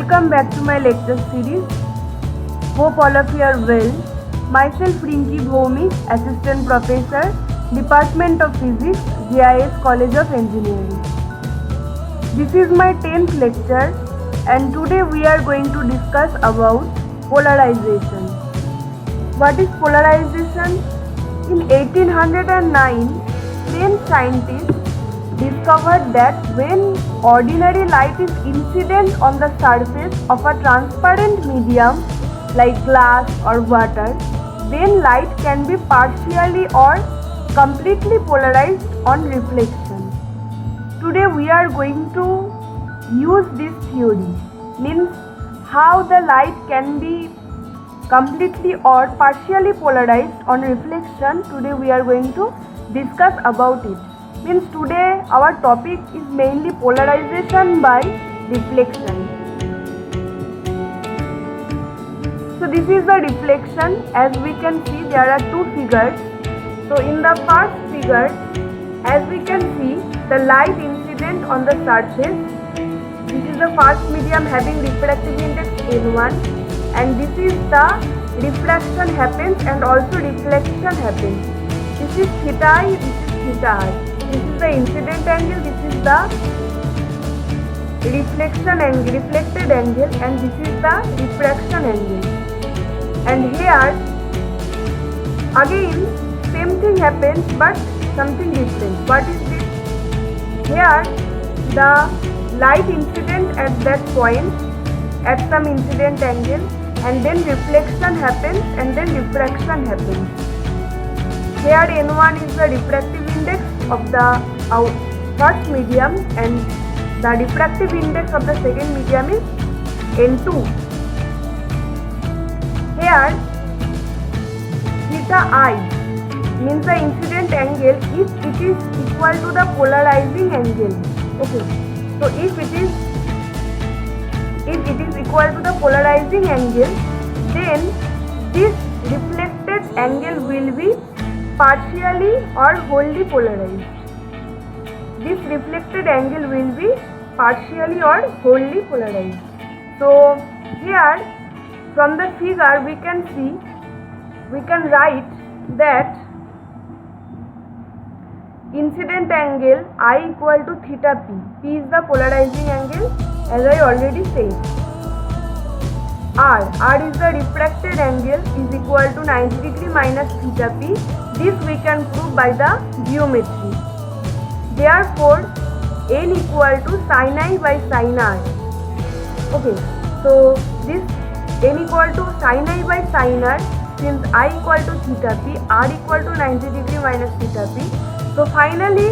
Welcome back to my lecture series. Hope all of you are well. Myself Rinki Bhowmik, Assistant Professor, Department of Physics, GIS College of Engineering. This is my 10th lecture and today we are going to discuss about polarization. What is polarization? In 1809, French scientists discovered that when ordinary light is incident on the surface of a transparent medium like glass or water, then light can be partially or completely polarized on reflection. Today we are going to use this theory, means how the light can be completely or partially polarized on reflection. Today we are going to discuss about it. Means today our topic is mainly polarization by reflection. So this is the reflection. As we can see, there are two figures. So in the first figure, as we can see, the light incident on the surface. This is the first medium having refractive index N1, and this is the refraction happens and also reflection happens. This is theta I, this is theta I. This is the incident angle, this is the reflection angle, reflected angle, and this is the refraction angle. And here again same thing happens but something different. What is this? Here the light incident at that point at some incident angle, and then reflection happens and then refraction happens. Here N1 is the refractive index of the first medium and the refractive index of the second medium is N2. Here theta I means the incident angle if it is equal to the polarizing angle. Okay, so if it is equal to the polarizing angle, then this reflected angle will be partially or wholly polarized. This reflected angle will be partially or wholly polarized. So here from the figure we can write that incident angle I equal to theta p. P is the polarizing angle, as I already said. R is the refracted angle is equal to 90 degree minus theta p. This we can prove by the geometry. Therefore, n equal to sin I by sin r. Okay, so this n equal to sin I by sin r, since I equal to theta p, r equal to 90 degree minus theta p. So finally,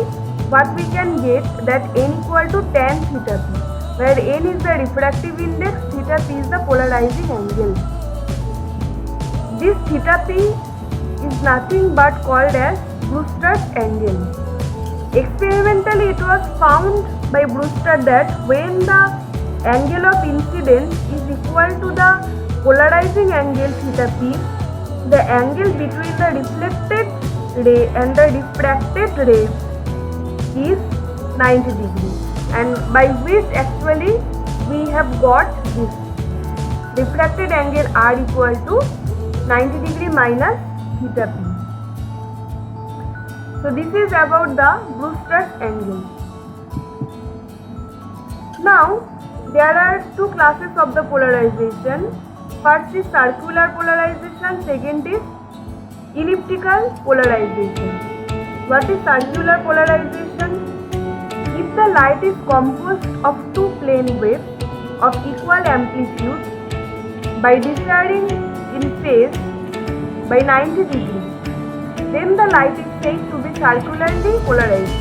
what we can get that n equal to tan theta p, where n is the refractive index, theta p is the polarizing angle. This theta p is nothing but called as Brewster's angle. Experimentally, it was found by Brewster that when the angle of incidence is equal to the polarizing angle theta p, the angle between the reflected ray and the diffracted ray is 90 degree, and by which actually we have got this refracted angle R equal to 90 degree minus theta p. So this is about the Brewster's angle. Now there are two classes of the polarization. First is circular polarization, second is elliptical polarization. What is circular polarization? If the light is composed of two plane waves of equal amplitude by differing in phase by 90 degrees, then the light is said to be circularly polarized.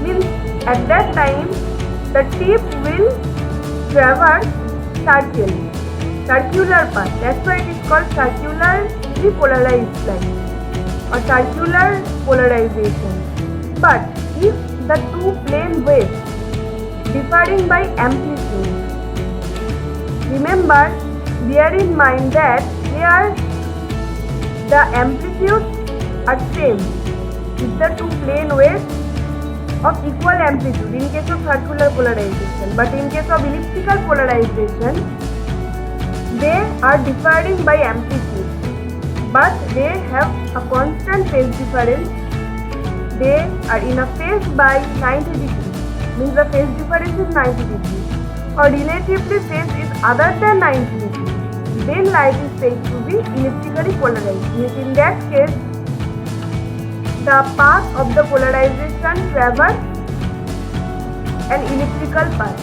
Means at that time the tip will traverse circular path. That's why it is called circularly polarized light or circular polarization. But if the two plane waves differing by amplitude, remember, bear in mind that here the amplitudes are same with the two plane waves of equal amplitude in case of circular polarization, but in case of elliptical polarization They are differing by amplitude, but they have a constant phase difference. They are in a phase by 90 degrees, means the phase difference is 90 degrees, or relatively phase is other than 90 degrees. Then light is said to be elliptically polarized. Means in that case, the path of the polarization travels an elliptical path.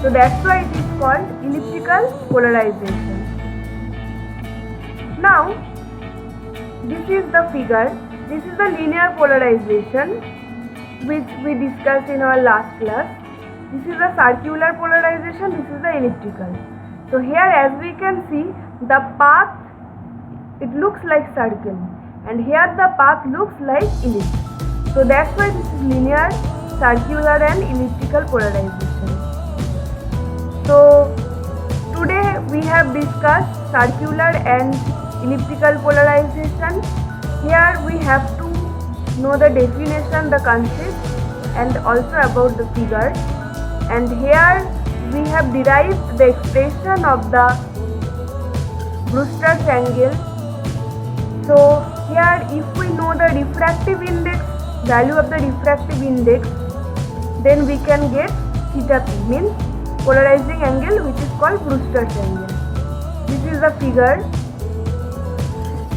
So that's why it is called elliptical polarization. Now, this is the figure. This is the linear polarization which we discussed in our last class. This is the circular polarization, this is the elliptical. So here as we can see, the path, it looks like circle, and here the path looks like ellipse. So that's why this is linear, circular and elliptical polarization. So today we have discussed circular and elliptical polarization. Here we have to know the definition, the concept, and also about the figure. And here we have derived the expression of the Brewster's angle. So here if we know the refractive index, value of the refractive index, then we can get theta p, means polarizing angle, which is called Brewster's angle. This is the figure.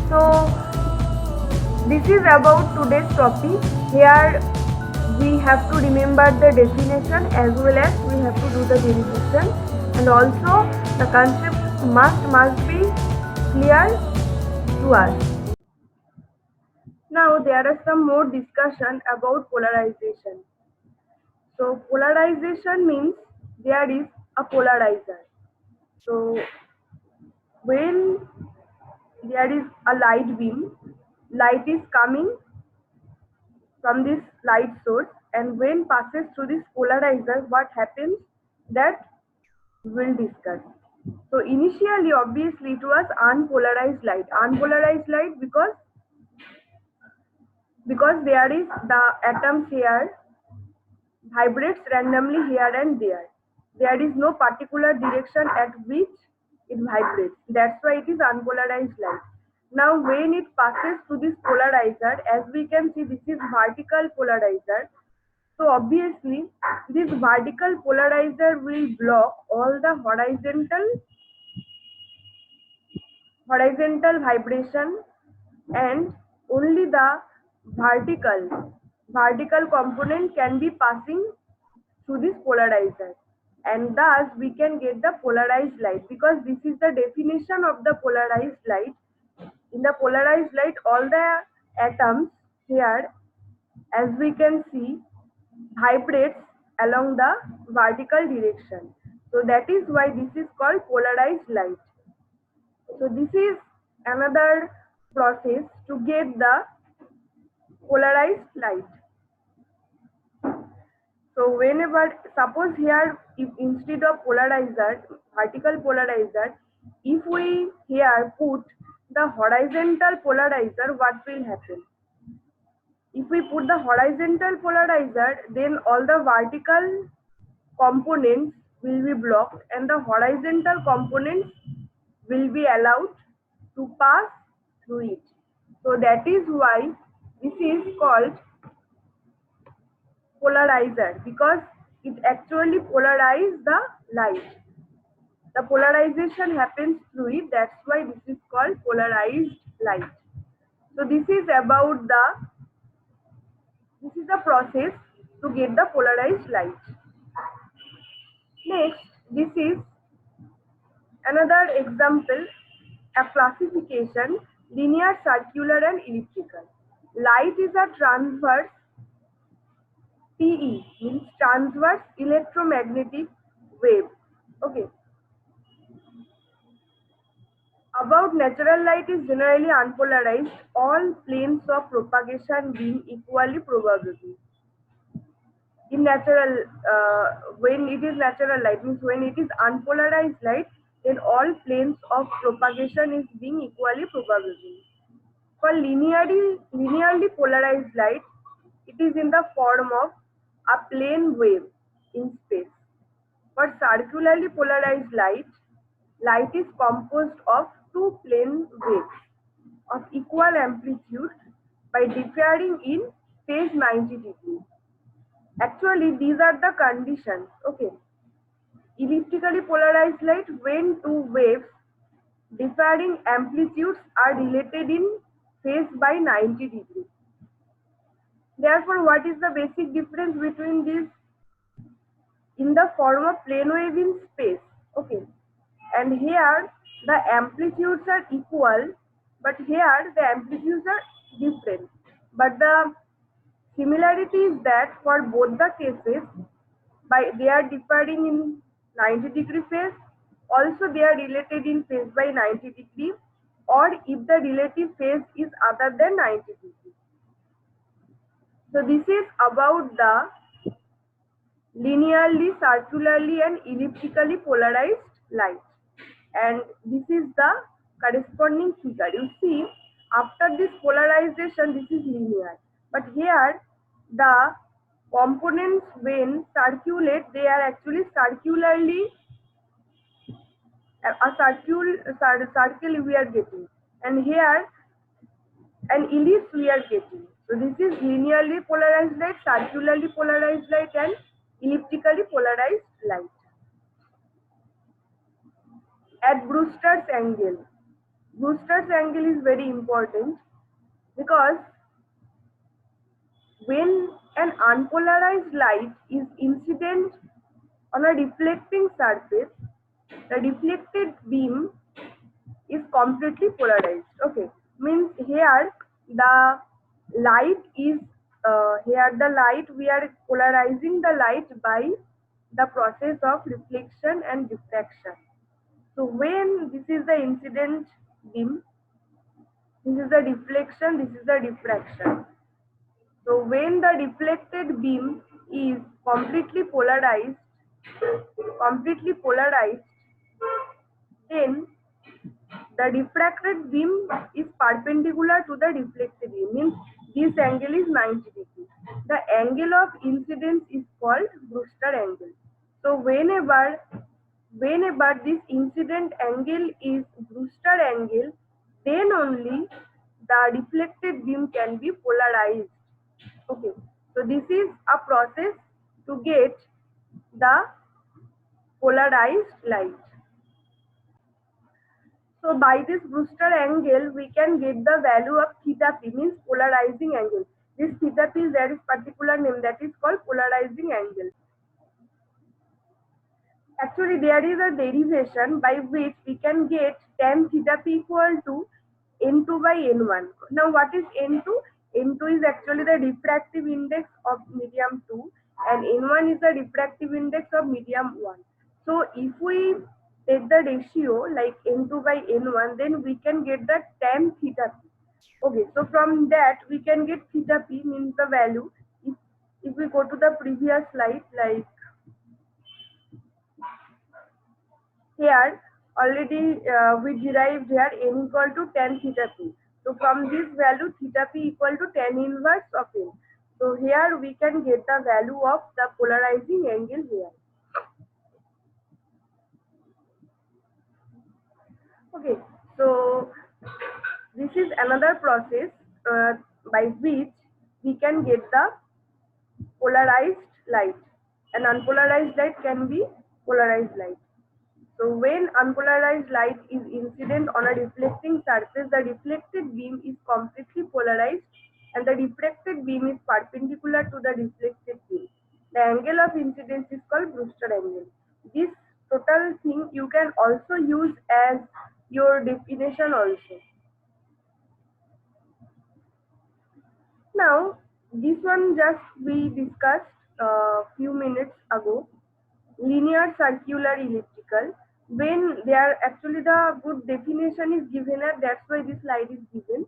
So this is about today's topic. Here we have to remember the definition as well as we have to do the derivation, and also the concept must be clear to us. Now there are some more discussion about polarization. So polarization means there is a polarizer. So when there is a light beam, light is coming from this light source, and when passes through this polarizer, what happens, that we'll discuss. So initially obviously it was unpolarized light because there is the atoms here vibrates randomly here and there. There is no particular direction at which it vibrates. That's why it is unpolarized light. Now when it passes through this polarizer, as we can see, this is vertical polarizer. So obviously this vertical polarizer will block all the horizontal vibration, and only the vertical component can be passing through this polarizer, and thus we can get the polarized light, because this is the definition of the polarized light. In the polarized light, all the atoms here, as we can see, vibrates along the vertical direction. So that is why this is called polarized light. So this is another process to get the polarized light. So whenever, suppose here, if instead of vertical polarizer, if we here put the horizontal polarizer, what will happen? If we put the horizontal polarizer, then all the vertical components will be blocked and the horizontal components will be allowed to pass through it. So that is why this is called polarizer, because it actually polarizes the light. The polarization happens through it. That's why this is called polarized light. So this is the process to get the polarized light. Next, this is another example, a classification: linear, circular and elliptical. Light is a transverse TE, means transverse electromagnetic wave. Okay. About natural light is generally unpolarized, all planes of propagation being equally probability. In natural, when it is natural light, means when it is unpolarized light, then all planes of propagation is being equally probability. For linearly polarized light, it is in the form of a plane wave in space. For circularly polarized light, light is composed of two plane waves of equal amplitude by differing in phase 90 degrees. Actually, these are the conditions. Okay. Elliptically polarized light, when two waves differing amplitudes are related in phase by 90 degrees. Therefore, what is the basic difference between these? In the form of plane wave in space. Okay. And here the amplitudes are equal, but here the amplitudes are different. But the similarity is that for both the cases, by they are differing in 90-degree phase, also they are related in phase by 90 degree, or if the relative phase is other than 90 degree. So this is about the linearly, circularly and elliptically polarized light, and this is the corresponding figure. You see, after this polarization this is linear, but here the components when circulate, they are actually circularly, a circle we are getting, and here an ellipse we are getting. So this is linearly polarized light, circularly polarized light and elliptically polarized light. At Brewster's angle. Brewster's angle is very important because when an unpolarized light is incident on a reflecting surface, the deflected beam is completely polarized. Okay, means here the light is here the light, we are polarizing the light by the process of reflection and diffraction. So when this is the incident beam, this is the deflection, this is the diffraction. So when the reflected beam is completely polarized, then the diffracted beam is perpendicular to the reflected beam, means this angle is 90 degrees. The angle of incidence is called Brewster angle. So whenever this incident angle is Brewster angle, then only the deflected beam can be polarized. Okay, so this is a process to get the polarized light. So by this Brewster angle, we can get the value of theta p, means polarizing angle. This theta p, there is particular name, that is called polarizing angle. Actually, there is a derivation by which we can get tan theta p equal to n2 by n1. Now, what is n2? N2 is actually the refractive index of medium 2, and n1 is the refractive index of medium 1. So, if we take the ratio like n2 by n1, then we can get the tan theta p. Okay, so from that we can get theta p, means the value. If we go to the previous slide, like here already we derived here n equal to tan theta p. So from this value theta p equal to tan inverse of n. So here we can get the value of the polarizing angle here. Okay, so this is another process by which we can get the polarized light. An unpolarized light can be polarized light. So when unpolarized light is incident on a reflecting surface, the reflected beam is completely polarized and the refracted beam is perpendicular to the reflected beam. The angle of incidence is called Brewster angle. This total thing you can also use as your definition also. Now, this one just we discussed a few minutes ago. Linear, circular, elliptical. When they are actually, the good definition is given, and that's why this slide is given.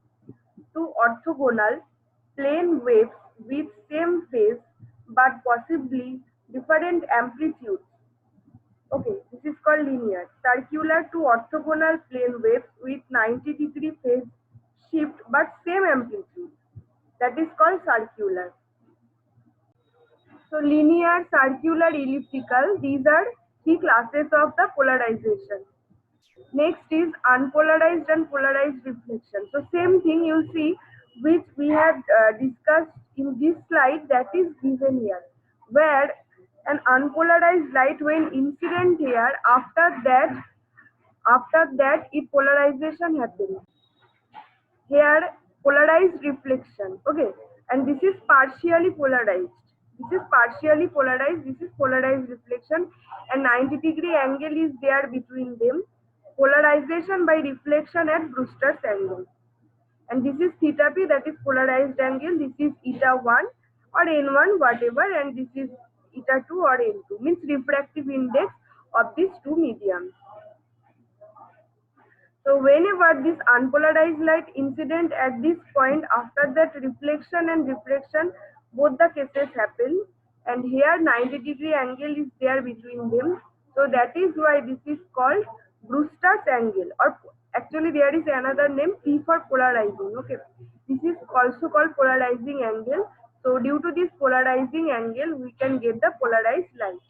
Two orthogonal plane waves with same phase but possibly different amplitudes. Okay, this is called linear. Circular, two orthogonal plane waves with 90-degree phase shift but same amplitude. That is called circular. So linear, circular, elliptical, these are three classes of the polarization. Next is unpolarized and polarized reflection. So same thing you see, which we have discussed in this slide, that is given here, where an unpolarized light when incident here, after that if polarization happens, here polarized reflection, okay, and this is partially polarized, this is polarized reflection, and 90-degree angle is there between them, polarization by reflection at Brewster's angle, and this is theta p, that is polarized angle, this is eta 1 or n1 whatever, and this is eta 2 or n2, means refractive index of these two mediums. So whenever this unpolarized light incident at this point, after that reflection and refraction, both the cases happen, and here 90-degree angle is there between them. So that is why this is called Brewster's angle, or actually there is another name, P for polarizing. Okay, this is also called polarizing angle. So due to this polarizing angle, we can get the polarized light.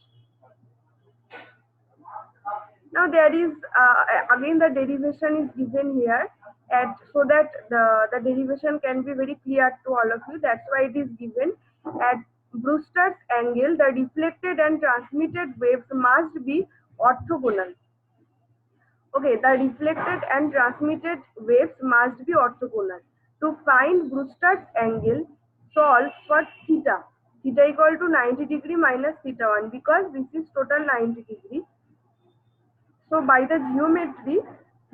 Now there is again the derivation is given here, at so that the derivation can be very clear to all of you. That's why it is given. At Brewster's angle, the reflected and transmitted waves must be orthogonal. Okay, the reflected and transmitted waves must be orthogonal. To find Brewster's angle, solve for theta. Theta equal to 90-degree minus theta 1, because this is total 90-degree. So by the geometry,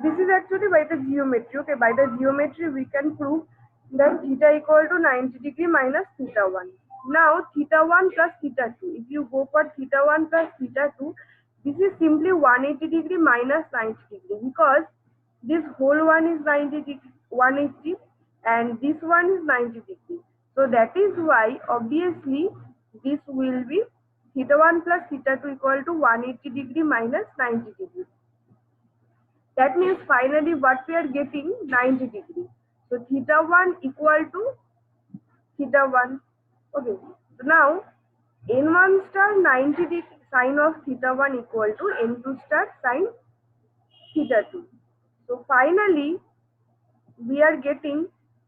this is actually by the geometry. Okay, by the geometry we can prove that theta equal to 90-degree minus theta 1. Now theta 1 plus theta 2. If you go for theta 1 plus theta 2, this is simply 180-degree minus 90-degree, because this whole one is 90-degree, 180, and this one is 90-degree. So that is why obviously this will be theta 1 plus theta 2 equal to 180-degree minus 90-degree. That means finally what we are getting, 90-degree. So theta 1 equal to theta 1. Okay. So now n1 star 90-degree sine of theta 1 equal to n2 star sine theta 2. So finally we are getting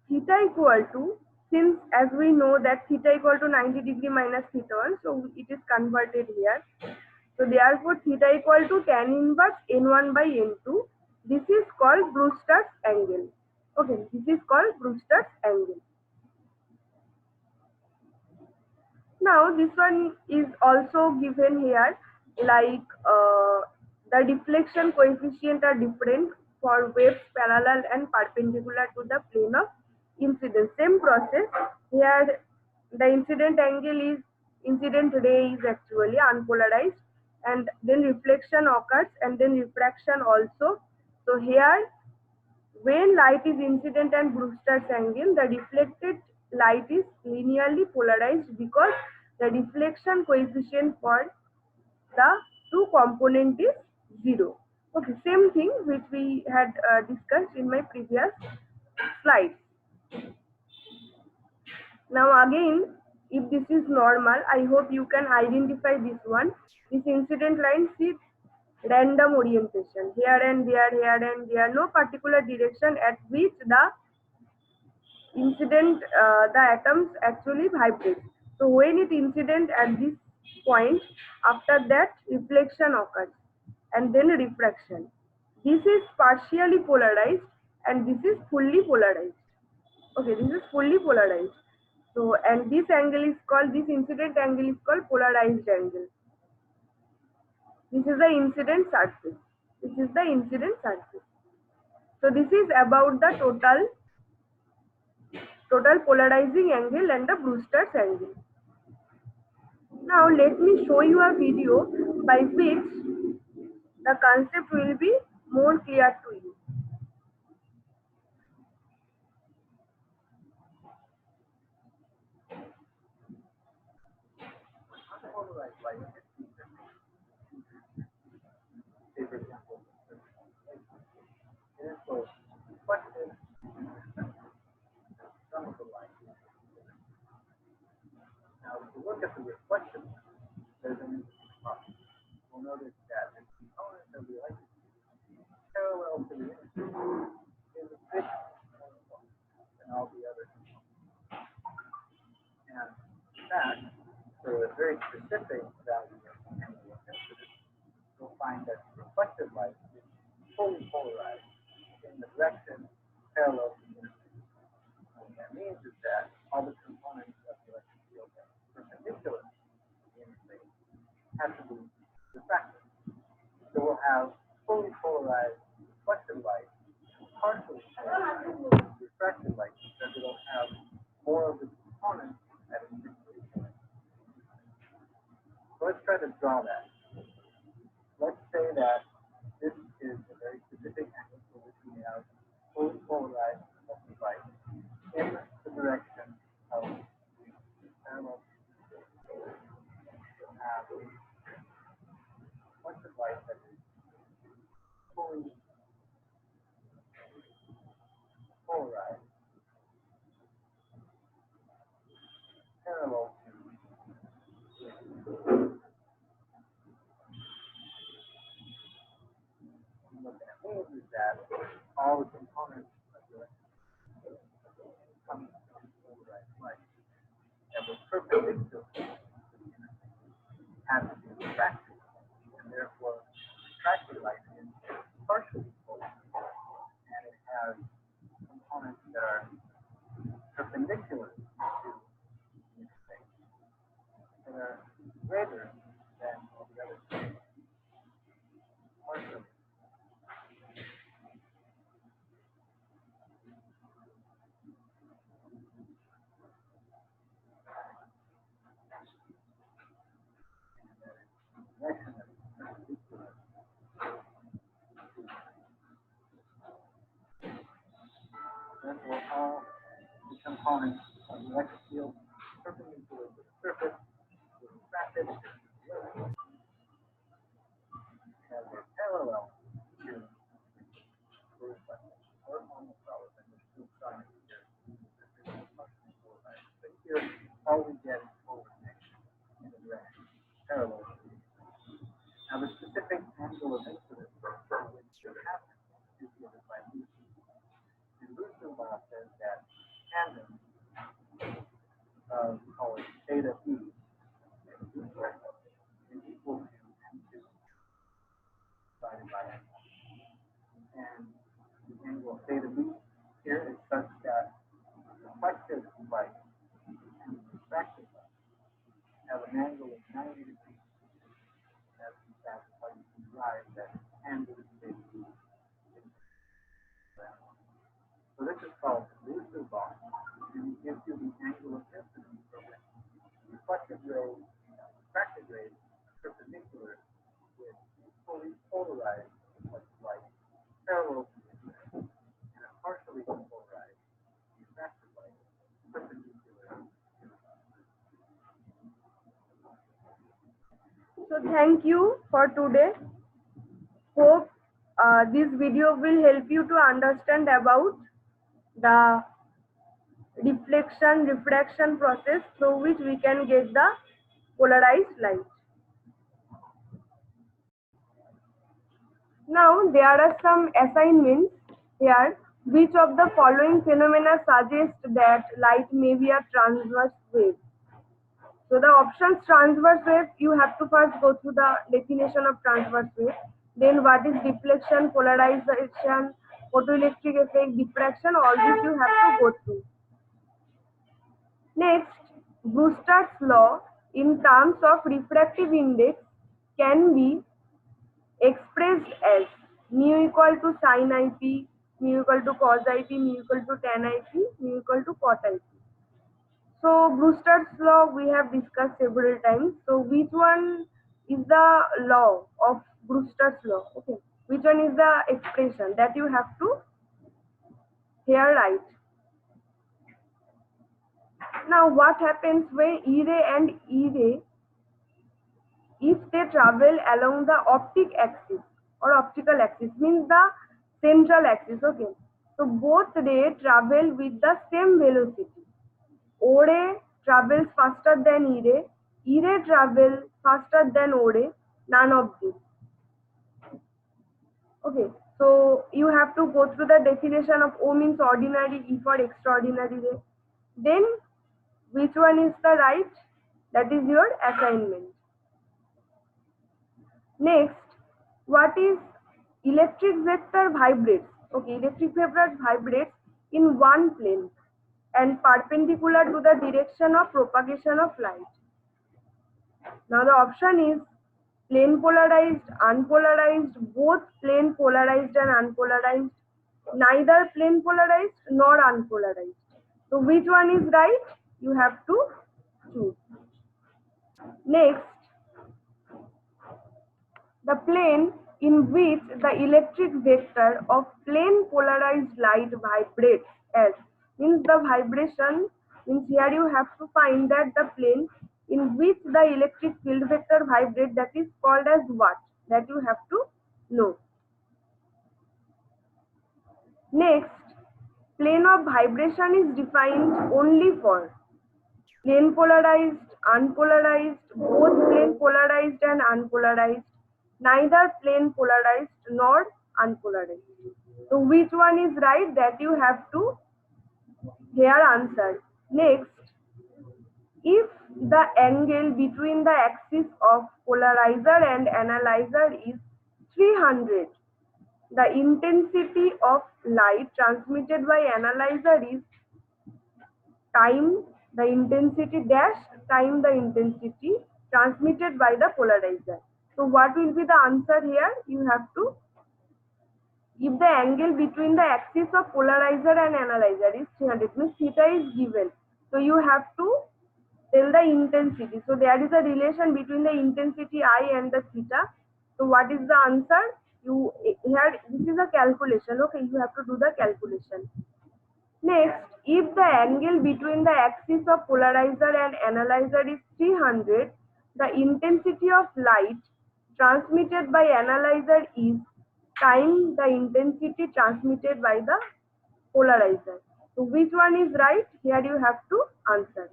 theta equal to, since as we know that theta equal to 90-degree minus theta 1, so it is converted here. So therefore theta equal to tan inverse n1 by n2. This is called Brewster's angle. Okay, this is called Brewster's angle. Now this one is also given here, like the deflection coefficient are different for waves parallel and perpendicular to the plane of incidence. Same process here. The incident ray is actually unpolarized, and then reflection occurs, and then refraction also. So here, when light is incident and Brewster's angle, the reflected light is linearly polarized, because the deflection coefficient for the two component is 0. Okay, same thing which we had discussed in my previous slides. Now again, if this is normal, I hope you can identify this one. This incident line, see, random orientation, here and there, no particular direction at which the incident, the atoms actually vibrate. So when it incident at this point, after that reflection occurs, and then refraction. This is partially polarized, and this is fully polarized. Okay, this is fully polarized. So, and this angle is called, this incident angle is called polarized angle. This is the incident surface. This is the incident surface. So this is about the total polarizing angle and the Brewster's angle. Now let me show you a video by which the concept will be more clear to you. Now, if you look at the reflection, there's an we'll notice that the component that we like to specific value of angle of incidence, you'll find that reflected light is fully polarized in the direction parallel to the interface. What that means is that all the components of the electric field that are perpendicular to the interface have to be refracted. So we'll have fully polarized reflected light and partially polarized refracted light because it'll have more of the components at a particular. So let's try to draw that. Let's say that this is a very specific angle for which we have fully polarized reflected light in the direction of the parallel. We'll have reflected light that is fully polarized parallel to and what that means is that all the components of the coming from polarized light that were perpendicular to the interface have to be refracted, and therefore refracted light is partially polarized, and it has components that are perpendicular to the interface that are greater than all the other partially. Direction that is perpendicular. Therefore, all the components of the electric field perpendicular to the surface will be refracted as they're parallel to the reflection, or almost all of them. There's two sides here. This is partially polarized. But here, all we get is polarization in the direction parallel to the reflection. Now, the specific angle of incidence which should happen is given by Lucy. And Lucy's law says that tangent of, call it theta E, is equal to M2 divided by N. And the angle of theta B here is such that reflected light and refracted light have an angle of 90 degrees. That's in fact how you can derive that angle of theta B. So this is called Lucy's law, and it gives you the angle of incidence for which reflected rays and refracted rays are perpendicular with fully polarized reflected light parallel to the interface, and a partially polarized refracted light perpendicular to the So thank you for today. Hope this video will help you to understand about the reflection-refraction process through which we can get the polarized light. Now there are some assignments here. Which of the following phenomena suggest that light may be a transverse wave? So the options transverse wave, you have to first go through the definition of transverse wave. Then what is deflection, polarization, photoelectric effect, diffraction, all this you have to go through. Next, Brewster's law in terms of refractive index can be expressed as mu equal to sin IP, mu equal to cos IP, mu equal to tan IP, mu equal to cot IP. So Brewster's law we have discussed several times. So which one is the law of Brewster's law? Okay. Which one is the expression that you have to here write? Now what happens when E ray and E ray, if they travel along the optic axis or optical axis, means the central axis, okay. So both ray travel with the same velocity. O ray travels faster than E ray travels faster than O ray, none of these. Okay, so you have to go through the definition of O means ordinary, E for extraordinary ray. Then which one is the right? That is your assignment. Next, what is electric vector vibrates? Okay, electric vector vibrates in one plane and perpendicular to the direction of propagation of light. Now the option is plane polarized, unpolarized, both plane polarized and unpolarized, neither plane polarized nor unpolarized. So which one is right? You have to choose. Next, the plane in which the electric vector of plane polarized light vibrates as means the vibration means here you have to find that the plane in which the electric field vector vibrates, that is called as what, that you have to know. Next, plane of vibration is defined only for plane polarized, unpolarized, both plane polarized and unpolarized, neither plane polarized nor unpolarized. So which one is right, that you have to here answer. Next, if the angle between the axis of polarizer and analyzer is 300, the intensity of light transmitted by analyzer is time the intensity dash time the intensity transmitted by the polarizer. So what will be the answer here? You have to, if the angle between the axis of polarizer and analyzer is 300, means theta is given. So you have to tell the intensity. So there is a relation between the intensity I and the theta. So what is the answer? You here, this is a calculation. Okay, you have to do the calculation. Next, if the angle between the axis of polarizer and analyzer is 300, the intensity of light transmitted by analyzer is times the intensity transmitted by the polarizer. So which one is right? Here you have to answer.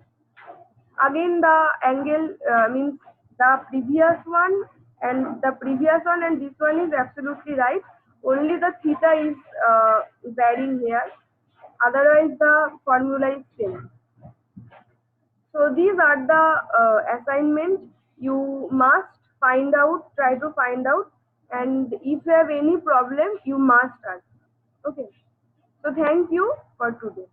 Again the angle means the previous one and this one is absolutely right. Only the theta is varying here. Otherwise, the formula is same. So these are the assignments you must find out, try to find out, and if you have any problem, you must ask. Okay. So thank you for today.